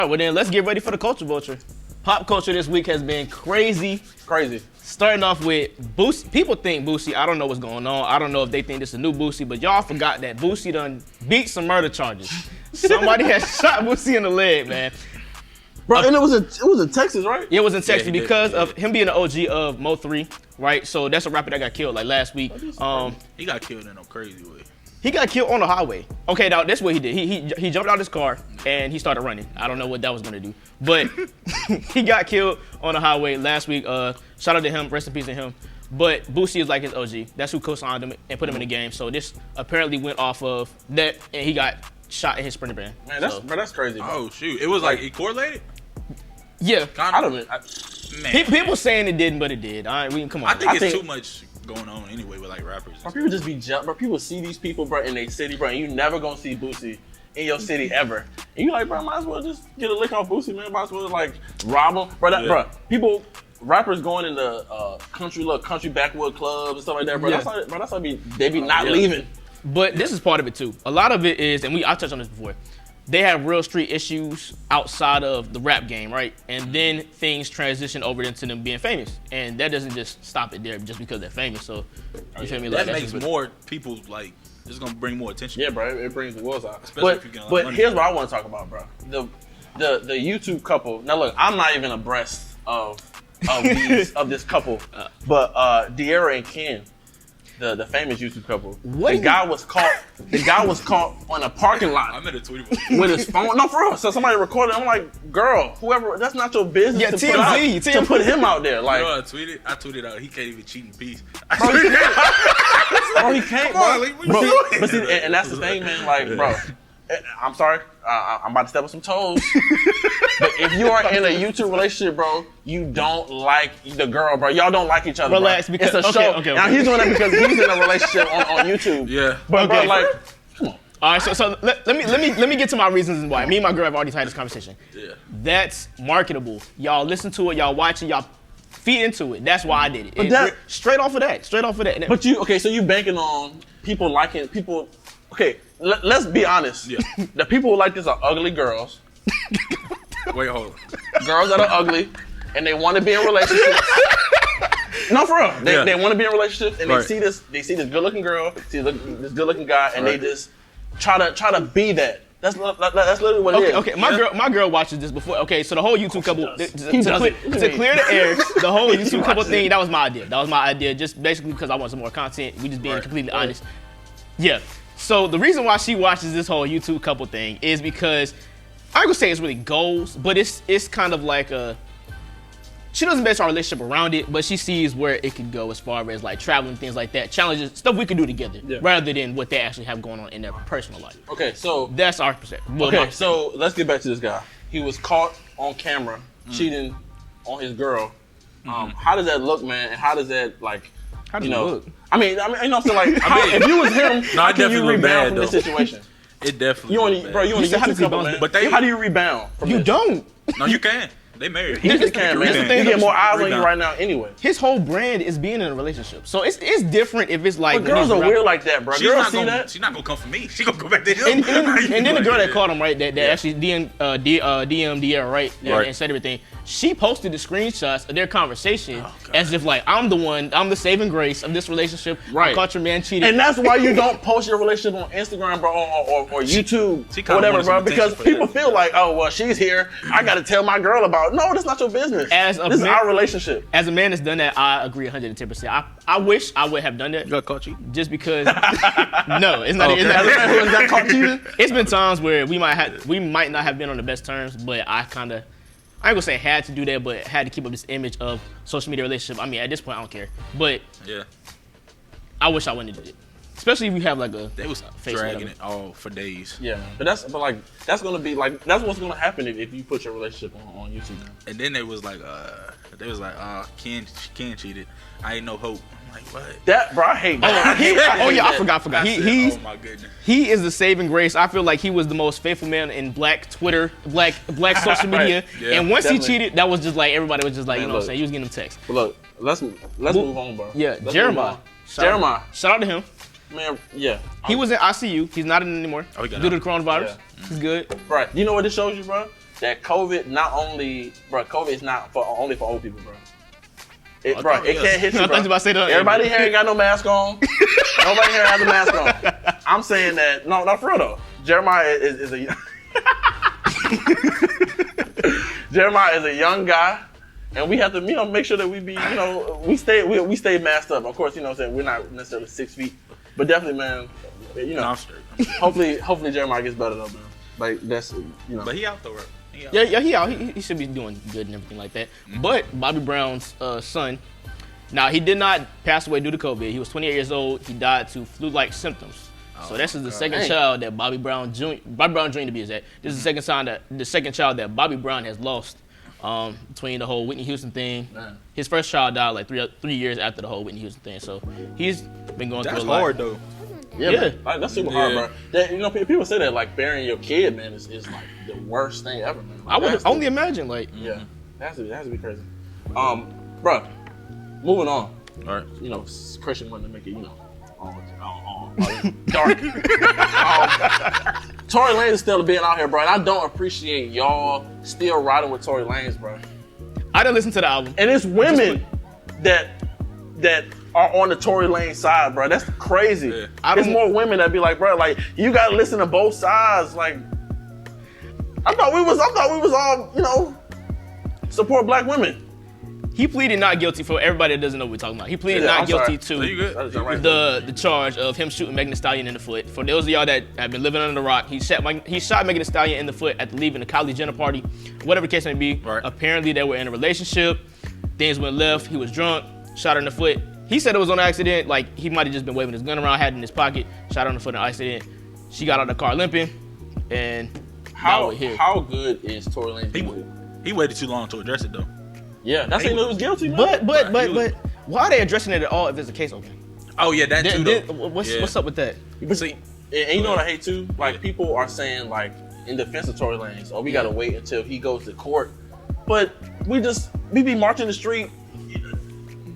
All right, well then, let's get ready for the culture vulture. Pop culture this week has been crazy. Crazy. Starting off with Boosie. People think Boosie, I don't know what's going on. I don't know if they think this is a new Boosie, but y'all forgot that Boosie done beat some murder charges. Somebody has shot Boosie in the leg, man. Bro, and it was in Texas, right? Yeah, it was in Texas because of him being the OG of Mo3, right? So that's a rapper that got killed like last week. He got killed in a crazy way. He got killed on the highway. Okay, now that's what he did. He jumped out his car and he started running. I don't know what that was gonna do, but he got killed on the highway last week. Shout out to him, rest in peace to him. But Boosie is like his OG. That's who co-signed him and put him in the game. So this apparently went off of that, and he got shot in his Sprinter van. Man, that's crazy. Bro. Oh shoot, it was like it correlated. Yeah, I don't know. Man, people saying it didn't, but it did. All right, come on. I think it's too much going on anyway with like rappers. Bro, people just be jealous. Bro, people see these people, bro, in their city, bro, and you never gonna see Boosie in your city ever. And you like, bro, might as well just get a lick off Boosie, man. Might as well like rob him, bro. Bro, people, rappers going into country backwood clubs and stuff like that, bro. Yeah. That's how they be not leaving. But this is part of it too. A lot of it is, and I touched on this before. They have real street issues outside of the rap game, right? And then things transition over into them being famous, and that doesn't just stop it there just because they're famous. So you feel me? That like, makes more people like. It's gonna bring more attention. Yeah, bro. It brings the world out. Especially if you get a lot of money. Here's what I want to talk about, bro. The YouTube couple. Now look, I'm not even abreast of this couple, but De'Ara and Ken. The famous YouTube couple. The guy was caught on a parking lot. I'm in a tweet with his phone. No, for real. So somebody recorded. I'm like, girl, whoever. That's not your business. Yeah, TMZ. To put him out there. Like, you know, I tweeted out. He can't even cheat in peace. Bro, he can't. Bro, but see, and that's the thing, man. Like, bro, I'm sorry. I'm about to step on some toes. But if you are in a YouTube relationship, bro, you don't like the girl, bro. Y'all don't like each other. Relax, bro. because it's a show. Okay. Now he's doing that because he's in a relationship on YouTube. Yeah. But bro, like, come on. All right, so let me get to my reasons why. Me and my girl have already had this conversation. Yeah. That's marketable. Y'all listen to it, y'all watch it, y'all feed into it. That's why I did it. But straight off of that. But so you banking on people liking people. Okay, let's be honest. Yeah. The people who like this are ugly girls. Wait, hold on. Girls that are ugly and they want to be in relationships. No, for real. They want to be in relationships and they see this good looking girl, see this good looking guy, and they just try to be that. That's literally what it is. Okay, my girl watches this before. Okay, so the whole YouTube couple to clear the air, the whole YouTube couple thing, that was my idea. Just basically because I want some more content. We just being completely honest. Yeah. So the reason why she watches this whole YouTube couple thing is because I ain't gonna say it's really goals, but it's kind of like she doesn't base our relationship around it, but she sees where it could go as far as like traveling, things like that, challenges, stuff we could do together, rather than what they actually have going on in their personal life. Okay, so that's our perspective. Okay, so let's get back to this guy. He was caught on camera cheating on his girl. How does that look, man? And how does that like? How does it look? I mean, you know what I'm saying? Like, if you was him, how can you rebound from this situation? It definitely. You only YouTube couple, man. But how do you rebound from this? You don't. No, you can. They married. He just can, man. He get more eyes on you right now anyway. His whole brand is being in a relationship. So it's different if it's like. But girls are weird like that, bro. Girls see that. She's not gonna come for me. She gonna go back to him. And then the girl that caught him, right, that actually DM'd De'Ara, right, and said everything. She posted the screenshots of their conversation as if like I'm the saving grace of this relationship. Right. I caught your man cheating. And that's why you don't post your relationship on Instagram, bro, or YouTube, or whatever, bro, because people feel like, oh, well, she's here. I got to tell my girl about it. No, that's not your business. This is our relationship. As a man that's done that, I agree 110%. I wish I would have done that. You got caught cheating? Just because. No, it's not. Okay. As a man who has got caught cheating? It's been times where we might not have been on the best terms, but I ain't gonna say had to do that, but had to keep up this image of social media relationship. I mean, at this point, I don't care. But yeah, I wish I wouldn't have did it. Especially if you have like they was dragging it all for days. Yeah, but that's gonna be like that's what's gonna happen if you put your relationship on YouTube now. And then they was like, Ken cheated. I ain't no hope. I'm like, what? That bro, I hate that. I forgot. Oh my goodness. He is the saving grace. I feel like he was the most faithful man in Black Twitter, Black social media. Yeah, and once he cheated, that was just like everybody was just like, you know what I'm saying? He was getting them texts. But look, let's move on, bro. Yeah, Jeremiah. Jeremiah. Shout out to him. Man, yeah. He was in ICU. He's not in it anymore. Oh, he got due to the coronavirus. Yeah. He's good. Right. You know what this shows you, bro? that COVID not only, bro, COVID is not only for old people, bro. It can't hit you, I bro. thought you about to say that. Everybody here ain't got no mask on. Nobody here has a mask on. I'm saying that, no, not for real though. Jeremiah is a Jeremiah is a young guy, and we have to, make sure that we be, we stay masked up. Of course, what I'm saying, we're not necessarily 6 feet, but definitely, man, I'm straight. hopefully Jeremiah gets better though, man. Like that's, But he out though, right? He out. He should be doing good and everything like that. But Bobby Brown's son, now he did not pass away due to COVID. He was 28 years old. He died to flu-like symptoms. So this is the second child that Bobby Brown Jr. to be exact. This is the second child that Bobby Brown has lost between the whole Whitney Houston thing. Man. His first child died like 3 years after the whole Whitney Houston thing. So he's been going through a lot. That's hard though. Yeah. Man. Like, that's super hard, bro. That, people say that like burying your kid, man, is like the worst thing ever, man. Like, I would only imagine, like. Yeah, that has to be crazy. Bro, moving on. All right. Christian wanted to make it, dark. Tory Lanez is still being out here, bro, and I don't appreciate y'all still riding with Tory Lanez, bro. I didn't listen to the album. And it's women that are on the Tory Lanez side, bro. That's crazy. Yeah. There's more women that be like, bro, like you gotta listen to both sides. Like, I thought we was all, support black women. He pleaded not guilty. For everybody that doesn't know what we're talking about, he pleaded not guilty to the charge of him shooting Megan Thee Stallion in the foot. For those of y'all that have been living under the rock, he shot Megan Thee Stallion in the foot after leaving the Kylie Jenner party, whatever the case may be. Right. Apparently they were in a relationship. Things went left. He was drunk, shot her in the foot. He said it was on accident. Like he might have just been waving his gun around, had it in his pocket, shot her in the foot in an accident. She got out of the car limping, and how good is Tory Lanez? He waited too long to address it though. Yeah, that's saying he was guilty, man. But why are they addressing it at all if there's a case open? Oh yeah, that too. What's up with that? But see, and you know what I hate too? Like people are saying like in defense of Tory Lanez, we gotta wait until he goes to court. But we be marching the street,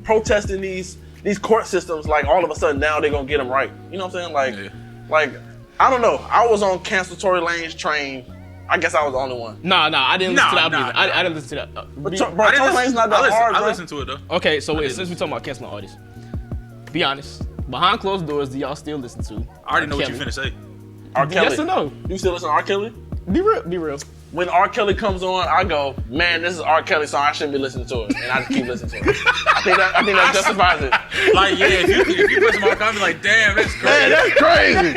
protesting these court systems. Like all of a sudden now they're gonna get them right. You know what I'm saying? Like I don't know. I was on cancel Tory Lanez train. I guess I was the only one. Nah, I didn't listen to that album. I didn't listen to that. But Tory Lanez not that hard, bro. I listened to it though. Okay, so wait, since we're talking about canceling artists, be honest. Behind closed doors, do y'all still listen to? I already know what you finna say. R. Kelly. Yes or no? You still listen to R. Kelly? Be real. When R. Kelly comes on, I go, man, this is R. Kelly song. I shouldn't be listening to it, and I just keep listening to it. I think that justifies it. Like, yeah, if you put some R. Kelly, like, damn, that's crazy. Man, that's crazy.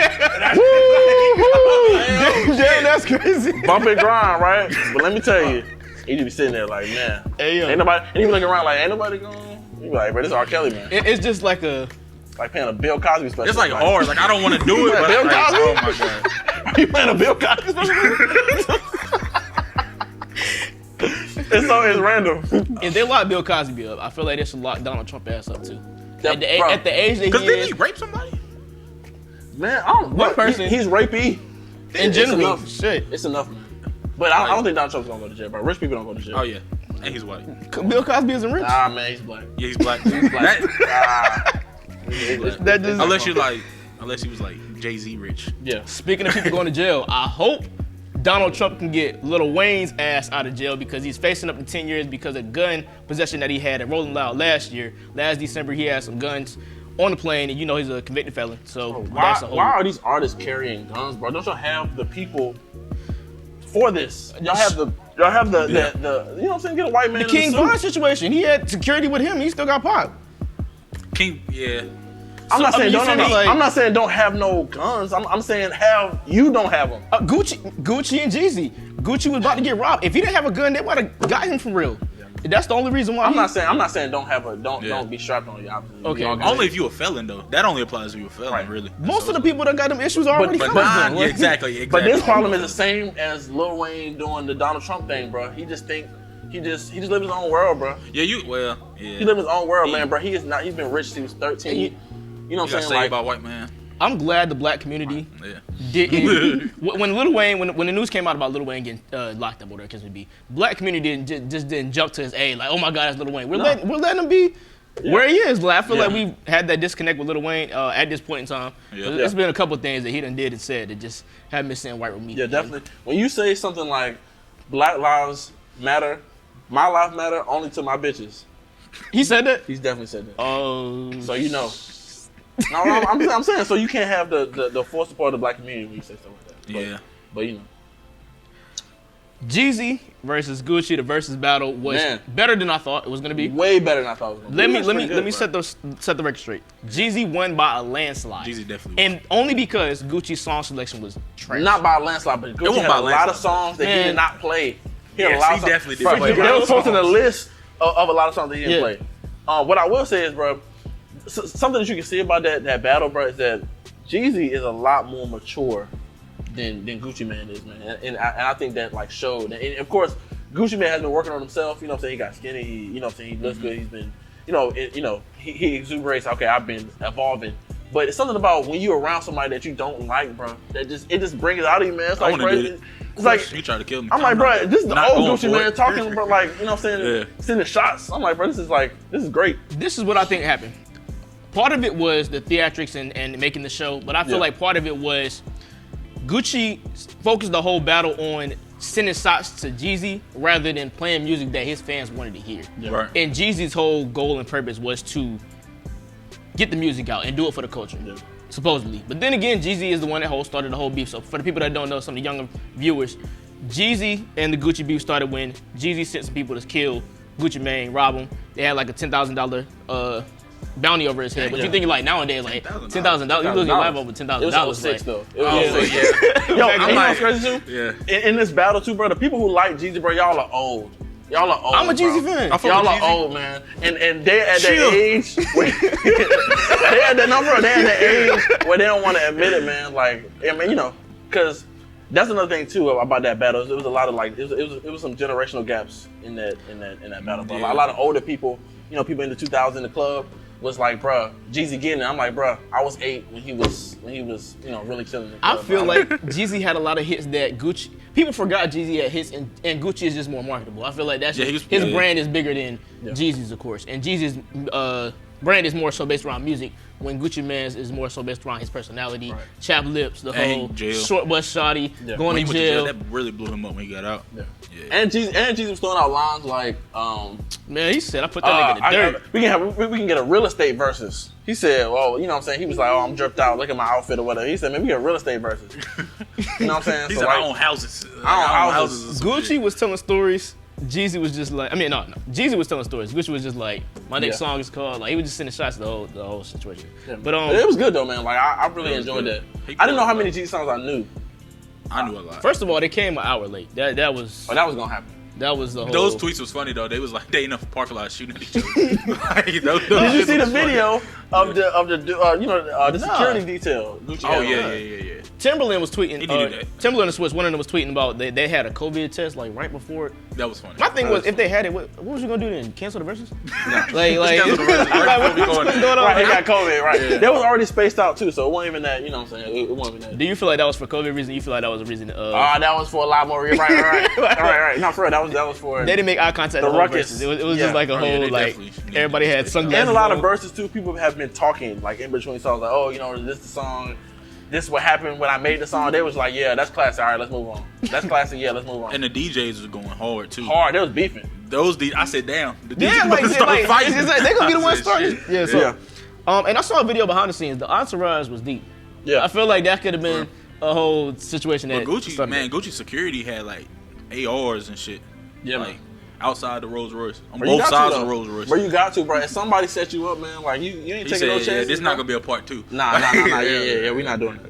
Damn, that's crazy. Bump and grind, right? But let me tell you, you just be sitting there like, man, ain't nobody. And you be looking around like, ain't nobody going. You be like, bro, this is R. Kelly, man. It's just like paying a Bill Cosby special. It's like hard. Like I don't want to do it, but Bill like, Cosby? oh my god. You playing a Bill Cosby special? It's random. If they lock Bill Cosby up, I feel like they should lock Donald Trump ass up too. Bro. At the age that Because he didn't is, he rape somebody? Man, I don't. One person. He's rapey. in general, enough. shit. It's enough, man. But I don't think Donald Trump's gonna go to jail, bro. Rich people don't go to jail. Oh yeah, and he's white. Bill Cosby isn't rich. Ah, man, he's black. Yeah, he's black. He's black. That just, Unless he was like Jay-Z rich. Yeah. Speaking of people going to jail, I hope Donald Trump can get Lil Wayne's ass out of jail because he's facing up to 10 years because of gun possession that he had at Rolling Loud last year. Last December, he had some guns on the plane, and he's a convicted felon. So why are these artists carrying guns, bro? Don't y'all have the people for this? Y'all have the you know what I'm saying? Get a white man. The King Von situation, he had security with him. He still got popped. King, yeah. I'm not saying I'm not saying don't have no guns. I'm saying you don't have them. Gucci and Jeezy. Gucci was about to get robbed. If he didn't have a gun, they would have got him for real. That's the only reason why. I'm not saying don't be strapped on you. Okay. Only if you a felon though. That only applies if you a felon, Right. really. Most of the people that got them issues are already But felons. yeah, exactly. But this problem is the same as Lil Wayne doing the Donald Trump thing, bro. He just lives in his own world, bro. Yeah, He lives in his own world, man, bro. He's been rich since he was 13. You know what I'm saying? Like about white man. I'm glad the black community Yeah. didn't. when Lil Wayne, when the news came out about Lil Wayne getting locked up, or whatever it would be, black community didn't jump to his aid like, oh my God, that's Lil Wayne. We're letting him be where he is. Like, I feel like we've had that disconnect with Lil Wayne at this point in time. Yeah. It's been a couple of things that he done did and said that just haven't been sitting right with me. Yeah, definitely. When you say something like, Black Lives Matter, my life matter only to my bitches. He said that? He's definitely said that. So you know. No, I'm saying so you can't have the full support of the black community when you say stuff like that. But, but you know. Jeezy versus Gucci, the versus battle was better than I thought it was gonna be. Way better than I thought it was gonna be. Let me set the record straight. Jeezy won by a landslide. Jeezy definitely won. And only because Gucci's song selection was trash. Not by a landslide, but Gucci had a lot of songs that he did not play. He had a lot of songs. Definitely did play. They was posting a list of a lot of songs that he didn't play. What I will say is, bro, something that you can see about that battle, bro, is that Jeezy is a lot more mature than Gucci Mane is, man. And I think that like showed. And of course, Gucci Mane has been working on himself. You know what I'm saying? He got skinny. You know what I'm saying? He looks good. He's been, he exuberates. Okay, I've been evolving. But it's something about when you're around somebody that you don't like, bro. It just brings it out of you, man. It's like, bro, it's like you try to kill me. I'm like, bro, this is the old Gucci Mane talking, bro. Like, you know what I'm saying? Sending shots. I'm like, bro, this is great. This is what I think happened. Part of it was the theatrics and making the show, but I feel like part of it was Gucci focused the whole battle on sending shots to Jeezy rather than playing music that his fans wanted to hear. Yeah. Right. And Jeezy's whole goal and purpose was to get the music out and do it for the culture, supposedly. But then again, Jeezy is the one that started the whole beef. So for the people that don't know, some of the younger viewers, Jeezy and the Gucci beef started when Jeezy sent some people to kill Gucci Mane, rob him. They had like a $10,000 bounty over his head. But you think like nowadays, like $10,000, you lose your life over $10,000. It was 06 though. It was 06. Yo, I'm like, crazy too. Yeah. In this battle too, bro, the people who like Jeezy, bro, y'all are old. Y'all are old. I'm a Jeezy fan. Y'all are old, man. And they at that age. They at that age where they don't want to admit it, man. Like, I mean, you know, because that's another thing too about that battle. It was a lot of like, it was some generational gaps in that battle. Bro. A lot of older people, you know, people in the 2000s in the club was like, bruh, Jeezy getting it. I'm like, bruh, I was 8 when he was, you know, really killing it. I feel like Jeezy had a lot of hits that Gucci, people forgot Jeezy had hits, and Gucci is just more marketable. I feel like that's his brand is bigger than Jeezy's, of course. And Jeezy's brand is more so based around music, when Gucci Mane's is more so based around his personality, chapped lips, the whole short bus shotty, going to jail. That really blew him up when he got out. Yeah. And Jeezy was throwing out lines like, man, he said, I put that nigga in the dirt. We can get a real estate versus. He said, well, you know what I'm saying? He was like, oh, I'm dripped out. Look at my outfit or whatever. He said, man, we get a real estate versus. You know what I'm saying? He so said, like, I own houses. I own houses. Gucci was telling stories. Jeezy was just like, Jeezy was telling stories. Gucci was just like, my next song is called, like, he was just sending shots to the whole situation. Yeah. But it was good though, man. Like, I really enjoyed that. I didn't know how many Jeezy songs I knew. I knew a lot. First of all, they came an hour late. That was. Oh, that was gonna happen. That was the whole. Those tweets was funny though. They was like, they in a parking lot shooting at each other. Did you see the video of the security detail? Gucci yeah. Timberland was tweeting. He did that. Timberland and Swiss, one of them was tweeting about they had a COVID test like right before. That was funny. My thing was, if they had it, what was you gonna do then? Cancel the Verzuz? Cancel the Verzuz. What's going on? Right, they got COVID, right? Yeah. That was already spaced out too, so it wasn't even that. You know what I'm saying? It wasn't even that. Do you feel like that was for COVID reason? You feel like that was a reason? That was for a lot more. Right. No, for real, that was for. They didn't make eye contact. The ruckus. It was just like a whole like everybody had sunglasses. And a lot of verses too. People have been talking like in between songs, like, oh, you know, this is the song. This is what happened when I made the song. They was like, yeah, that's classic. All right, let's move on. That's classic. Yeah, let's move on. And the DJs was going hard too. They was beefing. I said, damn. The DJs started fighting. It's like, they gonna be the ones starting. Yeah. So, and I saw a video behind the scenes. The entourage was deep. Yeah. I feel like that could have been a whole situation. That Gucci security had like ARs and shit. Yeah, like outside the Rolls Royce, on both sides of the Rolls Royce. Bro, you got to, bro. If somebody set you up, man, like you ain't taking no chances. This not gonna be a part 2. Nah. Yeah, we're not doing that.